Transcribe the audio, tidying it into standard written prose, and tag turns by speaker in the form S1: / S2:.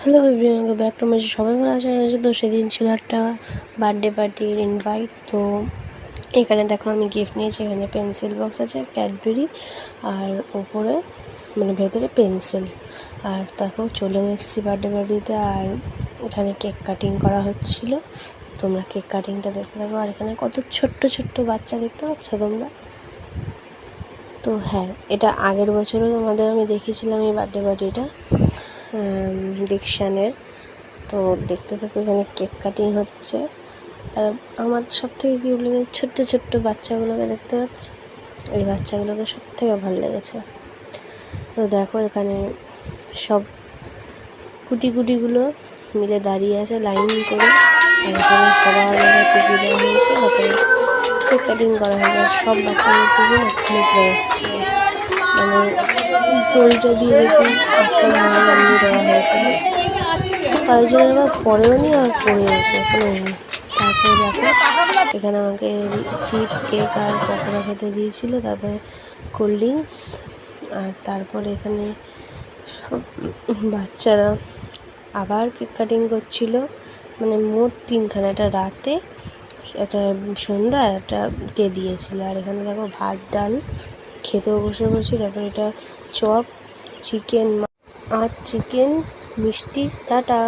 S1: Hello everyone, back to my সবাই ভালো আছেন। তো সেদিন ছিল একটা বার্থডে পার্টির ইনভাইট। তো এখানে দেখো আমি গিফট নিয়েছি। এখানে পেন্সিল বক্স আছে, ক্যাডবেরি, আর ওপরে মানে ভেতরে পেন্সিল। আর দেখো চলেও এসেছি বার্থডে পার্টিতে। আর এখানে কেক কাটিং করা হচ্ছিল। তোমরা কেক কাটিংটা দেখতে থাকো। আর এখানে কত ছোট্ট ছোট্ট বাচ্চা দেখতে পাচ্ছ তোমরা। তো হ্যাঁ, এটা আগের বছরও তোমাদের আমি দেখেছিলাম এই বার্থডে পার্টিটা দীক্ষানের। তো দেখতে থাকো, এখানে কেক কাটিং হচ্ছে। আর আমার সব থেকে কী লেগেছে, ছোট্ট ছোট্ট বাচ্চাগুলোকে দেখতে পাচ্ছি। এই বাচ্চাগুলোকে সব থেকে ভালো লেগেছে। তো দেখো এখানে সব কুটিগুলো মিলে দাঁড়িয়ে আছে লাইন করে। আর এখানে সবার টুপি দেওয়া হয়েছে, তারপরে কেক কাটিং করা হয়েছে। সব বাচ্চাদের টুপি এক্ষুনি পড়ে যাচ্ছে, মানে দড়িটা দিয়ে দেখি একটা লাগিয়ে দেওয়া হয়েছিল। কয়েকজনের আবার পরেও নি, আর পড়ে গেছে এখনো। তারপরে দেখো এখানে আমাকে চিপস, কেক আর পকোড়া খেতে দিয়েছিল, তারপরে কোল্ড ড্রিঙ্কস। আর তারপরে এখানে সব বাচ্চারা আবার কেক কাটিং করছিল, মানে মোট তিনখানা, একটা রাতে, একটা সন্ধ্যা, একটা কে দিয়েছিল। আর এখানে দেখো ভাত ডাল খেতেও বসে। তারপরে এটা চপ, চিকেন আর চিকেন, মিষ্টি। টাটা।